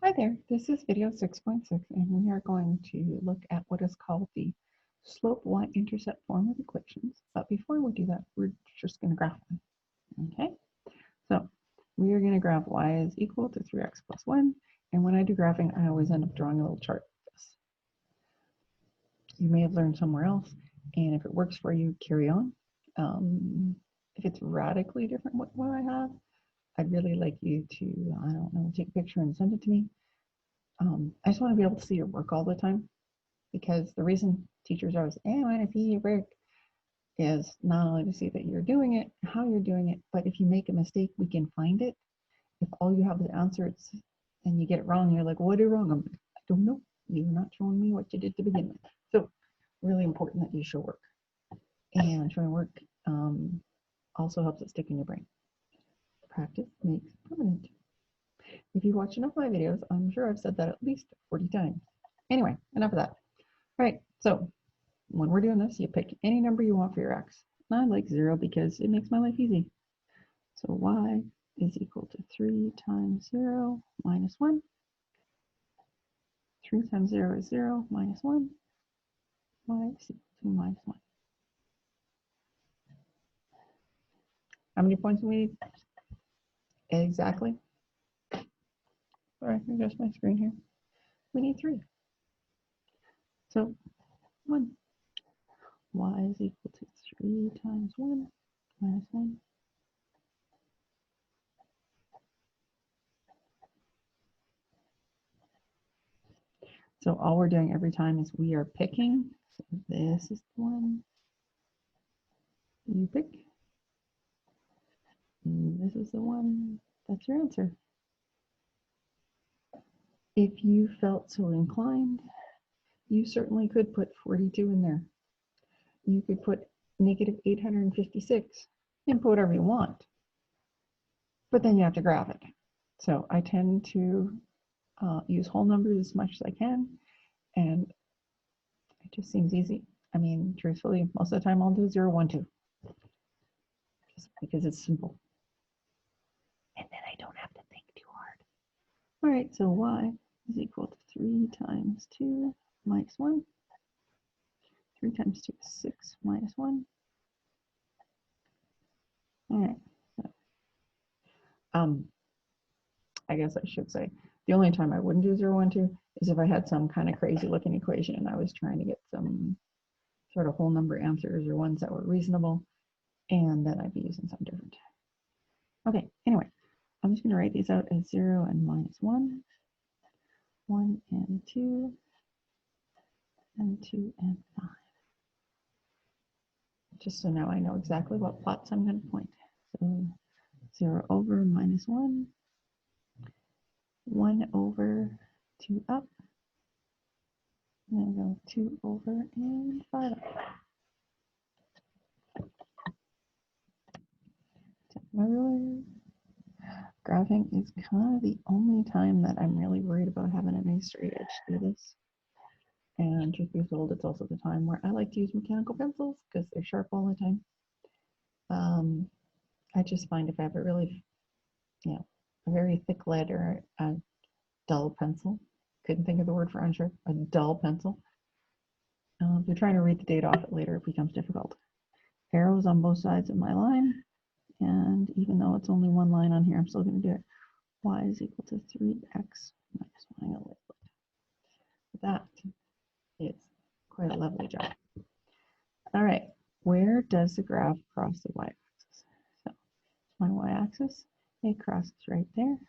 Hi there, this is video 6.6 and we are going to look at what is called the slope y-intercept form of equations. But before we do that, we're just going to graph them. Okay, so we are going to graph y is equal to 3x plus 1. And when I do graphing, I always end up drawing a little chart like this. You may have learned somewhere else, and if it works for you, carry on. If it's radically different what I have, I'd really like you to, I don't know, take a picture and send it to me. I just want to be able to see your work all the time, because the reason teachers always, I want to see your work, is not only to see that you're doing it, how you're doing it, but if you make a mistake, we can find it. If all you have is answers and you get it wrong, you're like, what did wrong? I'm like, I don't know. You're not showing me what you did to begin with. So really important that you show work. And showing work also helps it stick in your brain. Practice makes permanent. If you watch enough of my videos, I'm sure I've said that at least 40 times. Anyway, enough of that. All right, so when we're doing this, you pick any number you want for your x. And I like 0 because it makes my life easy. So y is equal to 3 times 0 minus 1. 3 times 0 is 0 minus 1. Y is equal to minus 1. How many points do we need? Exactly. Sorry, adjust my screen here. We need 3. So 1. Y is equal to 3 times 1 minus 1. So all we're doing every time is we are picking. So this is the one you pick. And this is the one, that's your answer. If you felt so inclined, you certainly could put 42 in there. You could put negative 856 and put whatever you want, but then you have to graph it. So I tend to use whole numbers as much as I can, and it just seems easy. I mean, truthfully, most of the time I'll do 0, 1, 2, just because it's simple. And then I don't have to think too hard. All right, so y is equal to 3 times 2 minus 1. 3 times 2 is 6 minus 1. All right. I guess I should say the only time I wouldn't do 0, 1, 2 is if I had some kind of crazy looking equation and I was trying to get some sort of whole number answers or ones that were reasonable, and then I'd be using something different. Okay, anyway, I'm just going to write these out as 0 and minus 1, 1 and 2, and 2 and 5. Just so now I know exactly what plots I'm going to point. So 0 over minus 1, 1 over 2 up, and then go 2 over and 5 up. Check my ruler. Graphing is kind of the only time that I'm really worried about having a nice straight edge to this. And truth be told, it's also the time where I like to use mechanical pencils because they're sharp all the time. I just find if I have a really, a very thick lead or a dull pencil, couldn't think of the word for unsharp, a dull pencil. If you're trying to read the data off it later, it becomes difficult. Arrows on both sides of my line, and even though it's only one line on here, I'm still going to do it. Y is equal to 3x minus 1. I'm going to label it. That is quite a lovely job. All right, where does the graph cross the y-axis? So my y-axis, it crosses right there,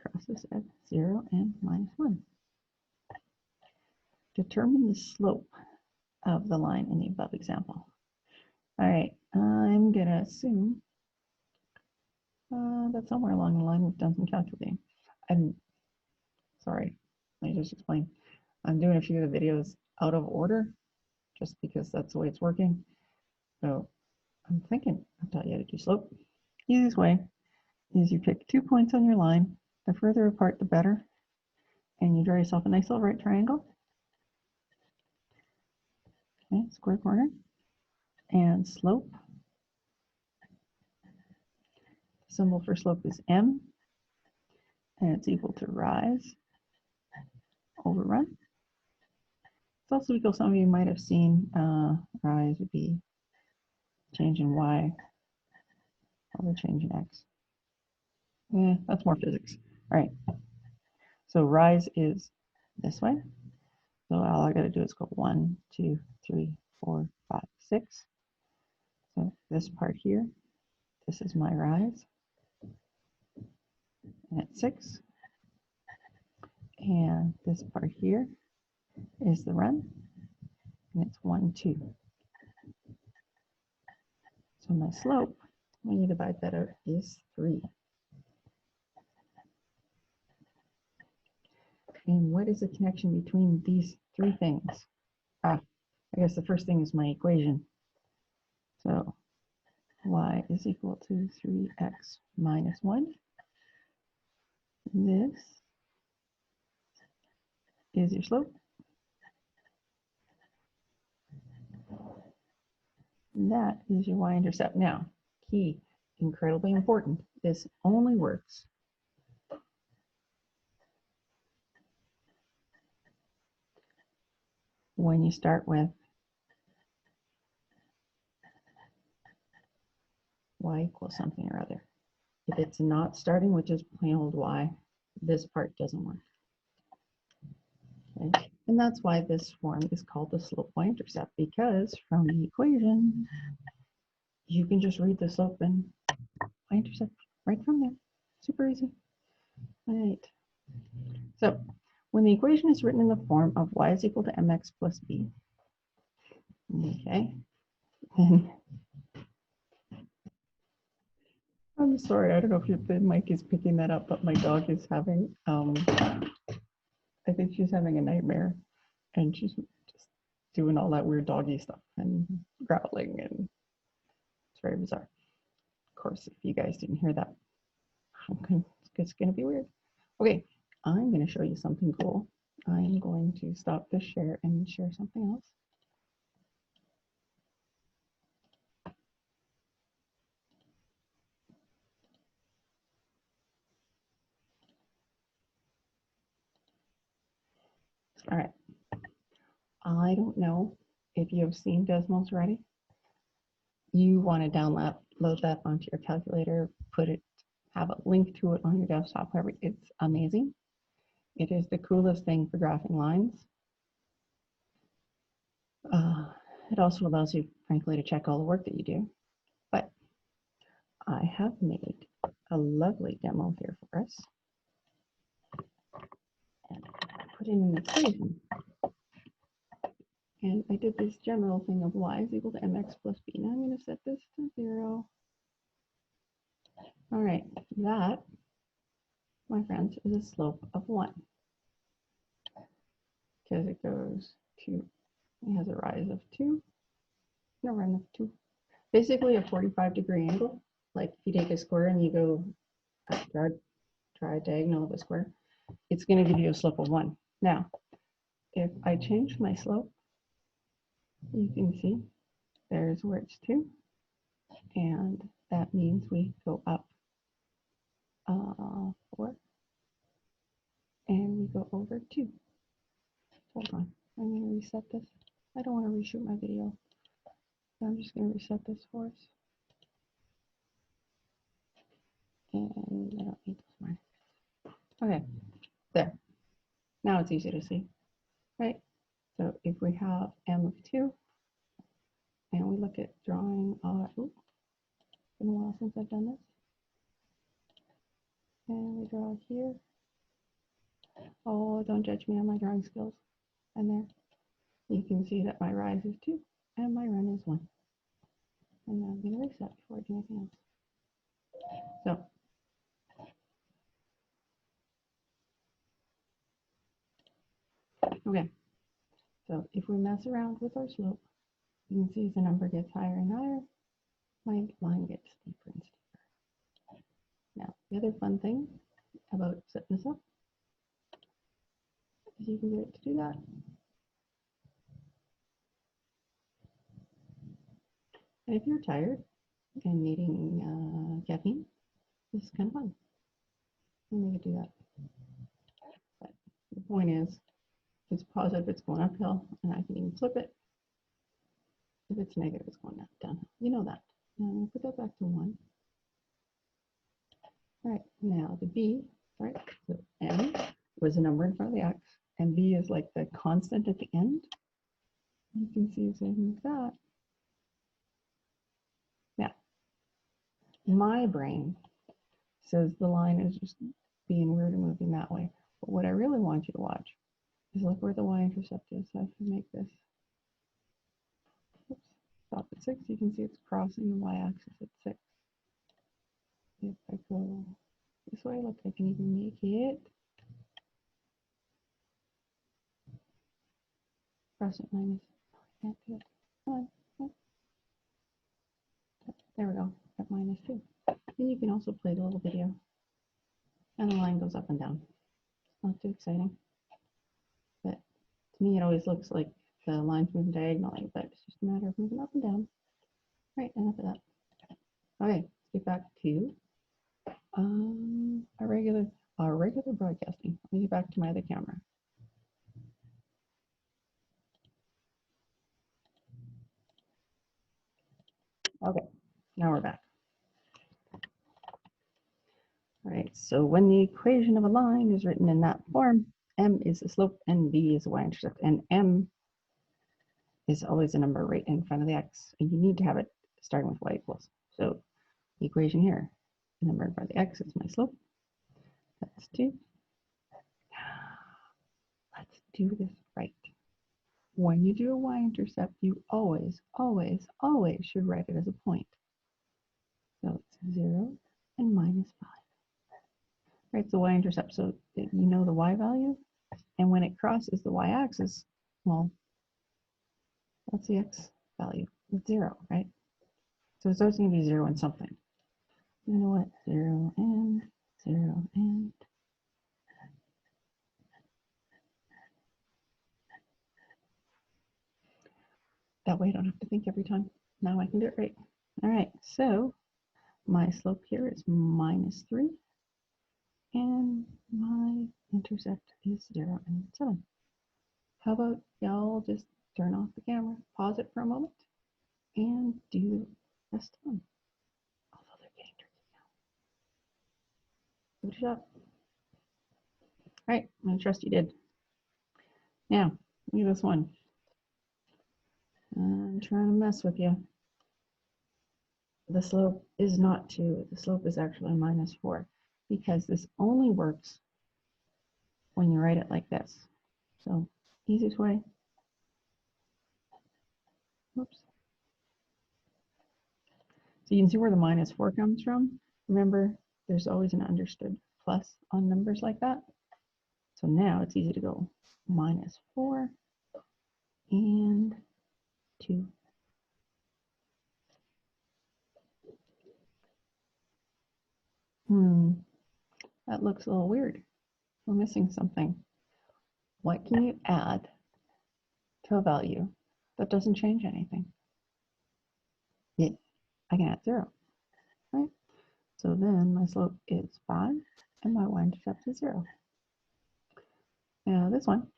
crosses at 0 and minus 1. Determine the slope of the line in the above example. All right, I'm going to assume that somewhere along the line we've done some calculating. I'm sorry, let me just explain. I'm doing a few of the videos out of order just because that's the way it's working. So I'm thinking I'll tell you how to do slope. Easiest way is you pick 2 points on your line. The further apart, the better. And you draw yourself a nice little right triangle. Okay, square corner. And slope. The symbol for slope is m. And it's equal to rise overrun. It's also because some of you might have seen rise would be changing y over changing x. That's more physics. All right. So rise is this way. So all I got to do is go 1, 2, 3, 4, 5, 6. So this part here, this is my rise. And it's 6. And this part here is the run. And it's 1, 2. So my slope, when you divide that out, is 3. And what is the connection between these three things? I guess the first thing is my equation. So y is equal to 3x minus 1. This is your slope. And that is your y-intercept. Now, key, incredibly important, this only works when you start with y equals something or other. If it's not starting with just plain old y, this part doesn't work. Okay? And that's why this form is called the slope y-intercept, because from the equation, you can just read the slope and y-intercept right from there. Super easy. All right. So when the equation is written in the form of y is equal to mx plus b, okay, then I'm sorry, I don't know if the mic is picking that up, but my dog is having, I think she's having a nightmare, and she's just doing all that weird doggy stuff and growling, and it's very bizarre. Of course, if you guys didn't hear that, it's going to be weird. Okay, I'm going to show you something cool. I'm going to stop this share and share something else. All right. I don't know if you have seen Desmos already. You want to download that onto your calculator, have a link to it on your desktop. It's amazing. It is the coolest thing for graphing lines. It also allows you, frankly, to check all the work that you do. But I have made a lovely demo here for us. And I put in an equation. And I did this general thing of y is equal to mx plus b. Now I'm going to set this to 0. All right, that, my friends, is a slope of 1. Because it goes to, it has a rise of 2, and a run of 2. Basically a 45-degree angle. Like if you take a square and you go draw a diagonal of a square, it's going to give you a slope of 1. Now, if I change my slope, you can see there's where it's 2, and that means we go up 4, and we go over 2. Hold on, I'm going to reset this. I don't want to reshoot my video, so I'm just going to reset this for us. And I don't need this one. Okay, there. Now it's easy to see, right? So if we have m of 2, and we look at drawing, it's been a while since I've done this. And we draw here. Oh, don't judge me on my drawing skills. And there, you can see that my rise is 2, and my run is 1. And now I'm going to reset before I do anything else. So, okay. So if we mess around with our slope, you can see as the number gets higher and higher, my line gets steeper and steeper. Now, the other fun thing about setting this up is you can get it to do that. And if you're tired and needing caffeine, this is kind of fun. And we could do that. But the point is, If it's positive, it's going uphill, and I can even flip it. If it's negative, it's going down. You know that. Now I'm going to put that back to 1. All right, now the b, right? So m was a number in front of the x, and b is like the constant at the end. You can see the same thing with that. Now, my brain says the line is just being weird and moving that way. But what I really want you to watch is look where the y-intercept is. So if you make this, oops, stop at 6, you can see it's crossing the y-axis at 6. If I go this way, look, I can even make it cross it minus. Can't do it. Come on. There we go, at -2. Then you can also play the little video. And the line goes up and down. It's not too exciting. But to me, it always looks like the line's moving diagonally, but it's just a matter of moving up and down. Right, enough of that. Okay, let's get back to our regular broadcasting. Let me get back to my other camera. Okay, now we're back. All right, so when the equation of a line is written in that form, m is the slope and v is the y-intercept, and m is always a number right in front of the x, and you need to have it starting with y equals. So the equation here, the number in front of the x is my slope. That's 2. Let's do this right. When you do a y-intercept, you always, always, always should write it as a point. So it's 0 and -5. Right, so y-intercept, so you know the y value, and when it crosses the y-axis, well, what's the x value? It's 0, right? So it's always going to be 0 and something. You know what? 0 and 0 and. That way I don't have to think every time. Now I can do it right. All right, so my slope here is -3, and my intercept is 0 and 7. How about y'all just turn off the camera, pause it for a moment, and do the rest of them. Although they're getting tricky now. Give it a shot. All right, I trust you did. Now, look at this one. I'm trying to mess with you. The slope is not 2. The slope is actually -4, because this only works when you write it like this. So, easiest way. Oops. So you can see where the -4 comes from. Remember, there's always an understood plus on numbers like that. So now it's easy to go -4 and 2. That looks a little weird. We're missing something. What can you add to a value that doesn't change anything? Yeah, I can add 0, right? So then my slope is 5 and my y-intercept is 0. Now this one,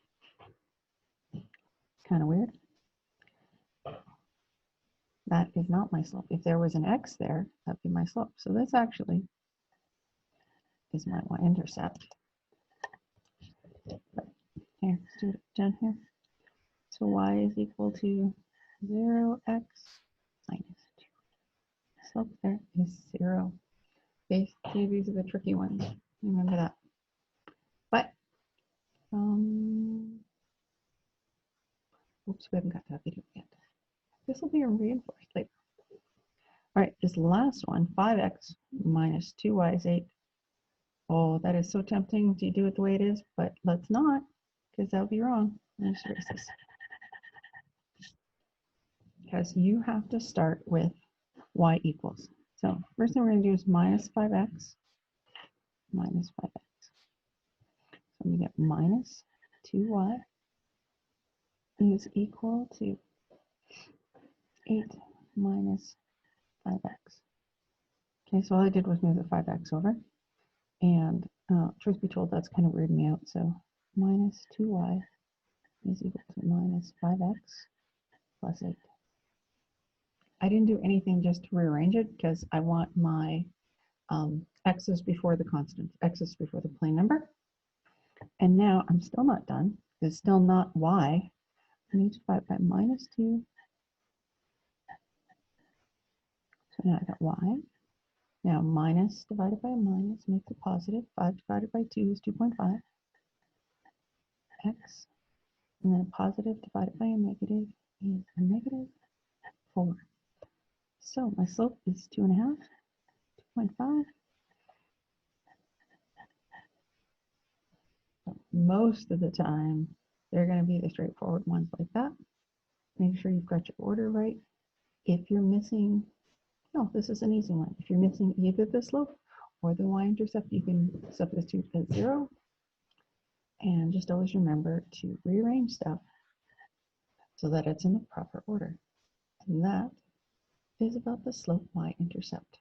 kind of weird. That is not my slope. If there was an x there, that'd be my slope. So this actually is my y-intercept. Here, let's do it down here. So y is equal to 0x minus 2. Slope there is 0. Okay, see, these are the tricky ones. Remember that. But, oops, we haven't got that video yet. This will be reinforced later. All right, this last one, 5x minus 2y is 8. Oh, that is so tempting to do it the way it is, but let's not, because that would be wrong. Let's erase this. Because you have to start with y equals. So first thing we're going to do is minus 5x minus 5x. So we get minus 2y is equal to 8 minus 5x. Okay, so all I did was move the 5x over. And truth be told, that's kind of weirding me out. So minus 2y is equal to minus 5x plus 8. I didn't do anything just to rearrange it because I want my x's before the constants, x's before the plain number. And now I'm still not done. It's still not y. I need to divide by minus 2. So now I got y. Now minus divided by a minus makes a positive. 5 divided by 2 is 2.5. X. And then a positive divided by a negative is a negative 4. So my slope is 2.5, 2.5. So most of the time, they're going to be the straightforward ones like that. Make sure you've got your order right. If you're missing, no, this is an easy one. If you're missing either the slope or the y-intercept, you can substitute as 0. And just always remember to rearrange stuff so that it's in the proper order. And that is about the slope y-intercept.